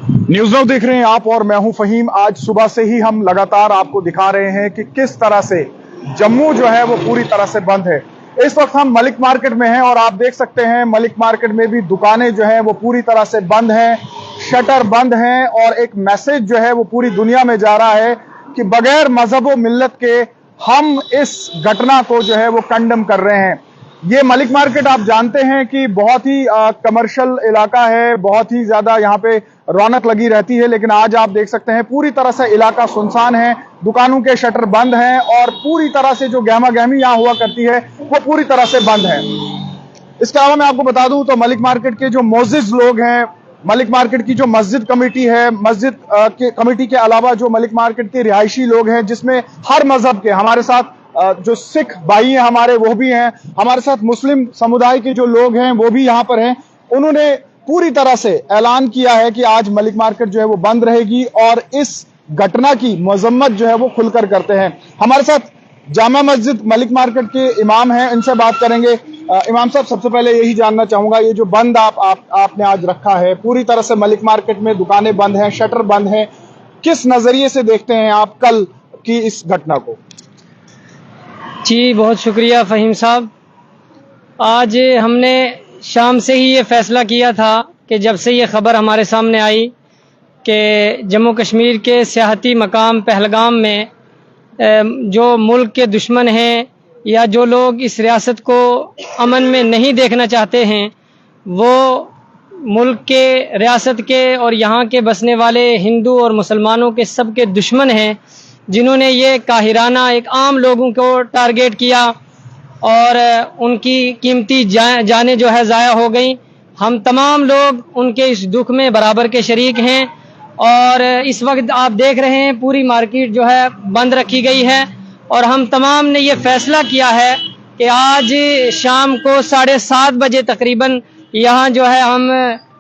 News now देख रहे हैं आप और मैं हूं फहीम। आज सुबह से ही हम लगातार आपको दिखा रहे हैं कि किस तरह से जम्मू जो है वो पूरी तरह से बंद है। इस वक्त हम मलिक मार्केट में हैं और आप देख सकते हैं मलिक मार्केट में भी दुकानें जो हैं वो पूरी तरह से बंद हैं, शटर बंद हैं और एक मैसेज जो है वो पूरी दुनिया में जा रहा है कि बगैर मजहब व मिल्लत के हम इस घटना को जो है वो कंडम कर रहे हैं। ये मलिक मार्केट आप जानते हैं कि बहुत ही कमर्शियल इलाका है, बहुत ही ज्यादा यहाँ पे रौनक लगी रहती है, लेकिन आज आप देख सकते हैं पूरी तरह से इलाका सुनसान है, दुकानों के शटर बंद हैं और पूरी तरह से जो गहमा गहमी यहाँ हुआ करती है वो पूरी तरह से बंद है। इसके अलावा मैं आपको बता दूं तो मलिक मार्केट के जो मोअज़्ज़िज़ लोग हैं, मलिक मार्केट की जो मस्जिद कमेटी है, मस्जिद के कमेटी के अलावा जो मलिक मार्केट के रिहायशी लोग हैं जिसमें हर मजहब के, हमारे साथ जो सिख भाई हैं हमारे वो भी हैं, हमारे साथ मुस्लिम समुदाय के जो लोग हैं वो भी यहाँ पर हैं, उन्होंने पूरी तरह से ऐलान किया है कि आज मलिक मार्केट जो है वो बंद रहेगी और इस घटना की मजम्मत जो है वो खुलकर करते हैं। हमारे साथ जामा मस्जिद मलिक मार्केट के इमाम हैं, इनसे बात करेंगे। इमाम साहब, सबसे पहले यही जानना चाहूंगा, ये जो बंद आपने आज रखा है, पूरी तरह से मलिक मार्केट में दुकानें बंद हैं, शटर बंद हैं, किस नजरिए से देखते हैं आप कल की इस घटना को? जी बहुत शुक्रिया फ़हीम साहब। आज हमने शाम से ही ये फ़ैसला किया था कि जब से ये ख़बर हमारे सामने आई कि जम्मू कश्मीर के सियाहती मकाम पहलगाम में जो मुल्क के दुश्मन हैं या जो लोग इस रियासत को अमन में नहीं देखना चाहते हैं, वो मुल्क के, रियासत के और यहाँ के बसने वाले हिंदू और मुसलमानों के सब के दुश्मन हैं, जिन्होंने ये काहिराना एक आम लोगों को टारगेट किया और उनकी कीमती जानें जो है ज़ाया हो गई। हम तमाम लोग उनके इस दुख में बराबर के शरीक हैं और इस वक्त आप देख रहे हैं पूरी मार्केट जो है बंद रखी गई है और हम तमाम ने ये फ़ैसला किया है कि आज शाम को 7:30 बजे तकरीबन यहाँ जो है हम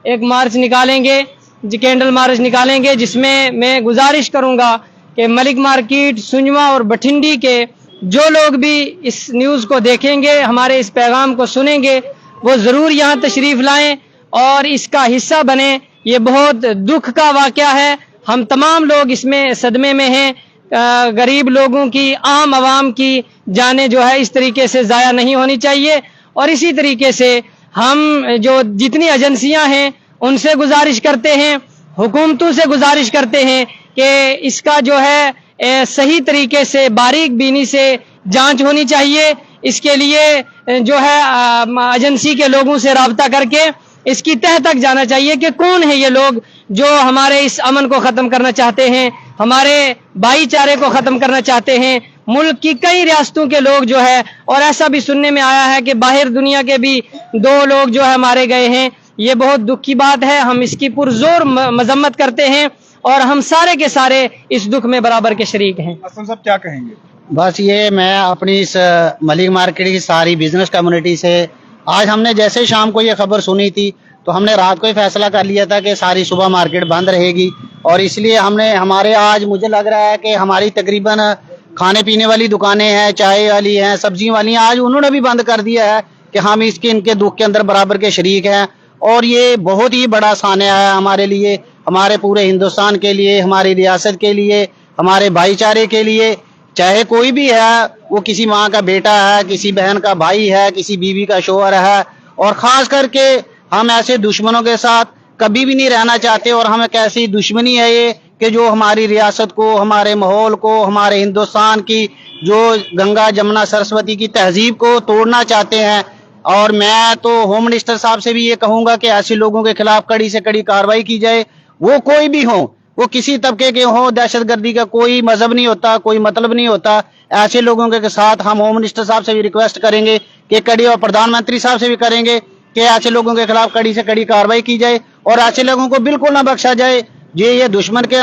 एक मार्च निकालेंगे, कैंडल मार्च निकालेंगे, जिसमें मैं गुजारिश करूँगा कि मलिक मार्केट, सुंजवा और बठिंडी के जो लोग भी इस न्यूज़ को देखेंगे, हमारे इस पैगाम को सुनेंगे, वो ज़रूर यहाँ तशरीफ़ लाएं और इसका हिस्सा बने। ये बहुत दुख का वाक़या है, हम तमाम लोग इसमें सदमे में हैं। गरीब लोगों की, आम आवाम की जानें जो है इस तरीके से ज़ाया नहीं होनी चाहिए और इसी तरीके से हम जो जितनी एजेंसियाँ हैं उनसे गुजारिश करते हैं, हुकूमतों से गुजारिश करते हैं कि इसका जो है सही तरीके से बारीक बीनी से जांच होनी चाहिए। इसके लिए जो है एजेंसी के लोगों से राब्ता करके इसकी तह तक जाना चाहिए कि कौन है ये लोग जो हमारे इस अमन को ख़त्म करना चाहते हैं, हमारे भाईचारे को ख़त्म करना चाहते हैं। मुल्क की कई रियासतों के लोग जो है, और ऐसा भी सुनने में आया है कि बाहर दुनिया के भी 2 लोग जो है मारे गए हैं। ये बहुत दुख की बात है, हम इसकी पुरजोर मजम्मत करते हैं और हम सारे के सारे इस दुख में बराबर के शरीक हैं। असलम साहब क्या कहेंगे? बस ये मैं अपनी इस मलिक मार्केट की सारी बिजनेस कम्युनिटी से, आज हमने जैसे शाम को ये खबर सुनी थी तो हमने रात को ही फैसला कर लिया था कि सारी सुबह मार्केट बंद रहेगी और इसलिए हमारे आज मुझे लग रहा है कि हमारी तकरीबन खाने पीने वाली दुकानें हैं, चाय वाली हैं, सब्जी वाली हैं, आज उन्होंने भी बंद कर दिया है कि हम इनके दुख के अंदर बराबर के शरीक हैं। और ये बहुत ही बड़ा सान्या है हमारे लिए, हमारे पूरे हिंदुस्तान के लिए, हमारी रियासत के लिए, हमारे भाईचारे के लिए। चाहे कोई भी है, वो किसी माँ का बेटा है, किसी बहन का भाई है, किसी बीवी का शोहर है, और ख़ास करके हम ऐसे दुश्मनों के साथ कभी भी नहीं रहना चाहते। और हम एक ऐसी दुश्मनी है ये कि जो हमारी रियासत को, हमारे माहौल को, हमारे हिंदुस्तान की जो गंगा जमुना सरस्वती की तहजीब को तोड़ना चाहते हैं। और मैं तो होम मिनिस्टर साहब से भी ये कहूँगा कि ऐसे लोगों के खिलाफ कड़ी से कड़ी कार्रवाई की जाए, वो कोई भी हो, वो किसी तबके के हों। दहशतगर्दी का कोई मजहब नहीं होता, कोई मतलब नहीं होता। ऐसे लोगों के साथ हम होम मिनिस्टर साहब से भी रिक्वेस्ट करेंगे कि कड़ी, और प्रधानमंत्री साहब से भी करेंगे कि ऐसे लोगों के खिलाफ कड़ी से कड़ी कार्रवाई की जाए और ऐसे लोगों को बिल्कुल ना बख्शा जाए। ये दुश्मन के,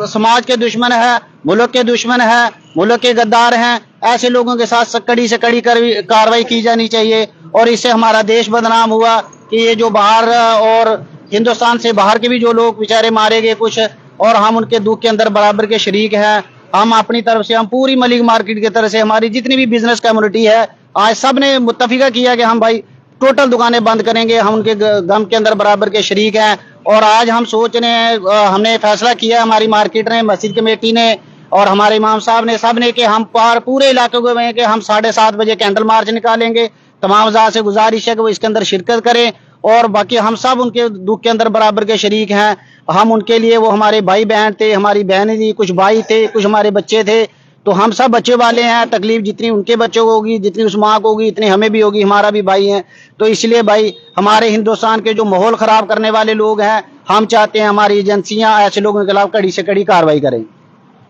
समाज के दुश्मन है, मुल्क के दुश्मन है, मुल्क के गद्दार हैं। ऐसे लोगों के साथ कड़ी से कड़ी कार्रवाई की जानी चाहिए। और इससे हमारा देश बदनाम हुआ कि ये जो बाहर और हिंदुस्तान से बाहर के भी जो लोग बेचारे मारे गए कुछ, और हम उनके दुख के अंदर बराबर के शरीक हैं। हम अपनी तरफ से, हम पूरी मलिक मार्केट की तरफ से, हमारी जितनी भी बिजनेस कम्युनिटी है, आज सब ने मुत्तफिका किया कि हम भाई टोटल दुकानें बंद करेंगे, हम उनके गम के अंदर बराबर के शरीक हैं। और आज हम सोच रहे हैं, हमने फैसला किया, हमारी मार्केट ने, मस्जिद कमेटी ने और हमारे इमाम साहब ने, सब ने, कि हम पूरे इलाके में कि हम 7:30 बजे कैंडल मार्च निकालेंगे। तमाम हज़रात से गुजारिश है कि वो इसके अंदर शिरकत करें और बाकी हम सब उनके दुख के अंदर बराबर के शरीक हैं। हम उनके लिए, वो हमारे भाई बहन थे, हमारी बहनें थी, कुछ भाई थे, कुछ हमारे बच्चे थे, तो हम सब बच्चे वाले हैं। तकलीफ जितनी उनके बच्चों को होगी, जितनी उस माँ को होगी, इतनी हमें भी होगी, हमारा भी भाई है। तो इसलिए भाई, हमारे हिंदुस्तान के जो माहौल ख़राब करने वाले लोग हैं, हम चाहते हैं हमारी एजेंसियाँ ऐसे लोगों के खिलाफ कड़ी से कड़ी कार्रवाई करें।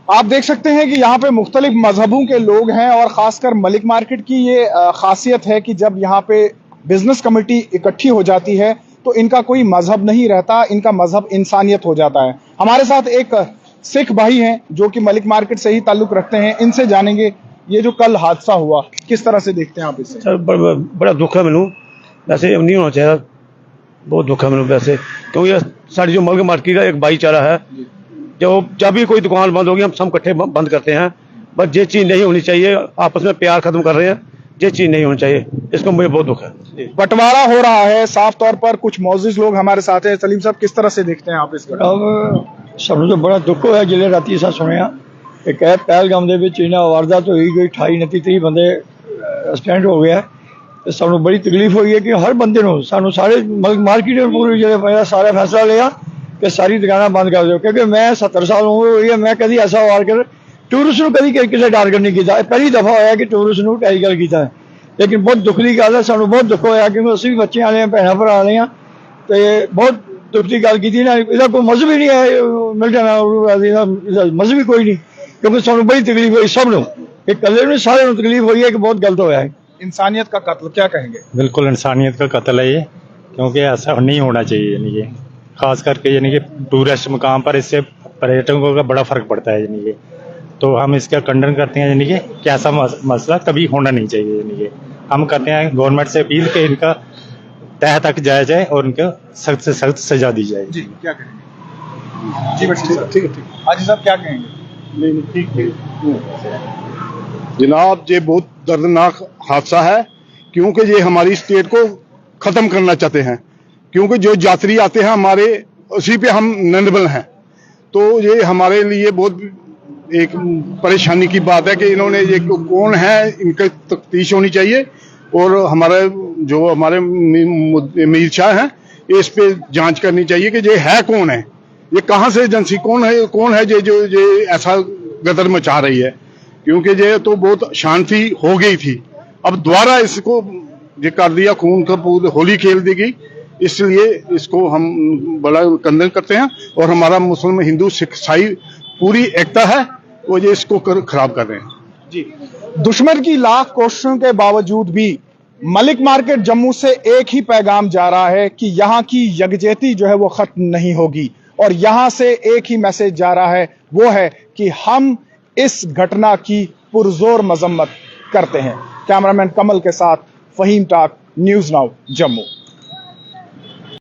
आप देख सकते हैं कि यहाँ पे मुख्तलिफ मजहबों के लोग हैं और खासकर मलिक मार्केट की ये खासियत है कि जब यहाँ पे बिजनेस कमेटी इकट्ठी हो जाती है तो इनका कोई मजहब नहीं रहता, इनका मजहब इंसानियत हो जाता है। हमारे साथ एक सिख भाई हैं जो कि मलिक मार्केट से ही ताल्लुक रखते हैं, इनसे जानेंगे ये जो कल हादसा हुआ किस तरह से देखते हैं आप इसे। सर बड़ा दुख है मैनू, वैसे नहीं होना चाहिए, बहुत दुख है मैनू वैसे, क्योंकि सारी जो मलिक मार्केट का एक भाईचारा है, जब भी कोई दुकान बंद होगी हम सब इकट्ठे बंद करते हैं। बस ये चीज़ नहीं होनी चाहिए, आपस में प्यार खत्म कर रहे हैं, ये चीज़ नहीं होनी चाहिए, इसको मुझे बहुत दुख है। बंटवारा हो रहा है साफ तौर पर, कुछ मौजूद लोग हमारे साथ हैं। सलीम साहब, किस तरह से देखते हैं आप इसको? ਸਾਨੂੰ ਤਾਂ ਬੜਾ ਦੁੱਖ ਹੋਇਆ ਜਿਹੜੇ ਰਾਤੀ ਅਸਾਂ ਸੁਣਿਆ ਕਿ ਪਹਿਲਗਾਮ ਦੇ ਵਿੱਚ ਇਹਨਾਂ ਵਾਰਦਾਤ ਹੋਈ, ਕੋਈ 28 29 30 ਬੰਦੇ ਐਕਸੀਡੈਂਟ ਹੋ ਗਿਆ। ਤੇ ਸਾਨੂੰ ਬੜੀ ਤਕਲੀਫ ਹੋਈ ਹੈ ਕਿ ਹਰ ਬੰਦੇ ਨੂੰ, ਸਾਨੂੰ ਸਾਰੇ ਮਾਰਕੀਟ ਦੇ ਪੂਰੇ ਜਿਹੜੇ ਮੇਰਾ ਸਾਰਾ ਫੈਸਲਾ ਲਿਆ ਕਿ ਸਾਰੀ ਦੁਕਾਨਾਂ ਬੰਦ ਕਰ ਦਿਓ, ਕਿਉਂਕਿ ਮੈਂ 70 ਸਾਲ ਉਮਰ ਹੋਈ ਹੈ, ਮੈਂ ਕਦੀ ਐਸਾ ਵਾਰ ਕਰ ਟੂਰਿਸਟ ਨੂੰ ਕਦੀ ਕਿਸੇ ਟਾਰਗੇਟ ਨਹੀਂ ਕੀਤਾ। ਇਹ ਪਹਿਲੀ ਦਫਾ ਹੋਇਆ ਕਿ ਟੂਰਿਸਟ ਨੂੰ ਟਾਰਗੇਟ ਕੀਤਾ ਹੈ। ਲੇਕਿਨ ਬਹੁਤ ਦੁੱਖ ਦੀ ਗੱਲ ਹੈ, ਸਾਨੂੰ ਬਹੁਤ ਦੁੱਖ ਹੋਇਆ ਕਿਉਂਕਿ ਅਸੀਂ ਵੀ ਬੱਚੇ ਵਾਲੇ ਹਾਂ, ਭੈਣਾਂ ਭਰਾ ਵਾਲੇ ਹਾਂ, ਤੇ ਬਹੁਤ ਦੁੱਖ ਦੀ ਗੱਲ ਕੀਤੀ ਨਾ। ਇਹਦਾ ਕੋਈ ਮਜ਼ਹਬ ਹੀ ਨਹੀਂ ਹੈ, ਮਿਲ ਜਾਣਾ ਮਜ਼ਹਬ ਹੀ ਕੋਈ ਨਹੀਂ, ਕਿਉਂਕਿ ਸਾਨੂੰ ਬੜੀ ਤਕਲੀਫ ਹੋਈ ਸਭ ਨੂੰ, ਕਿ ਇਕੱਲੇ ਨੂੰ ਸਾਰਿਆਂ ਨੂੰ ਤਕਲੀफ ਹੋਈ ਹੈ कि बहुत गलत होया है। इंसानियत का कत्ल क्या कहेंगे? बिल्कुल इंसानियत का कत्ल है ये, क्योंकि ऐसा नहीं होना चाहिए। यानी कि खास करके यानी कि टूरिस्ट मकाम पर इससे पर्यटकों का बड़ा फर्क पड़ता है। यानी कि तो हम इसका खंडन करते हैं, यानी कि ऐसा मसला कभी होना नहीं चाहिए। यानी कि हम करते हैं गवर्नमेंट से अपील कि इनका तह तक जाया जाए और उनको सख्त से सख्त सजा दी जाए। जी क्या कहेंगे? जी बस ठीक है। हाजी साहब क्या कहेंगे? जनाब, ये बहुत दर्दनाक हादसा है, क्योंकि ये हमारी स्टेट को ख़त्म करना चाहते हैं, क्योंकि जो यात्री आते हैं हमारे, उसी पे हम निर्भर हैं। तो ये हमारे लिए बहुत एक परेशानी की बात है कि इन्होंने ये कौन है, इनकी तफ्तीश होनी चाहिए और हमारे मीर शाह हैं, इस पे जांच करनी चाहिए कि ये है कौन है, ये कहाँ से एजेंसी कौन है ये ऐसा गदर मचा रही है, क्योंकि ये तो बहुत शांति हो गई थी, अब दोबारा इसको ये कर दिया, खून का पूरी होली खेल दी गई। इसलिए इसको हम बड़ा कंदन करते हैं और हमारा मुस्लिम हिंदू सिख ईसाई पूरी एकता है, वो ये इसको खराब कर रहे हैं। जी, दुश्मन की लाख कोशिशों के बावजूद भी मलिक मार्केट जम्मू से एक ही पैगाम जा रहा है कि यहाँ की यकजहती जो है वो खत्म नहीं होगी, और यहाँ से एक ही मैसेज जा रहा है, वो है कि हम इस घटना की पुरजोर मजम्मत करते हैं। कैमरामैन कमल के साथ फहीम टाक, न्यूज़ नाउ, जम्मू।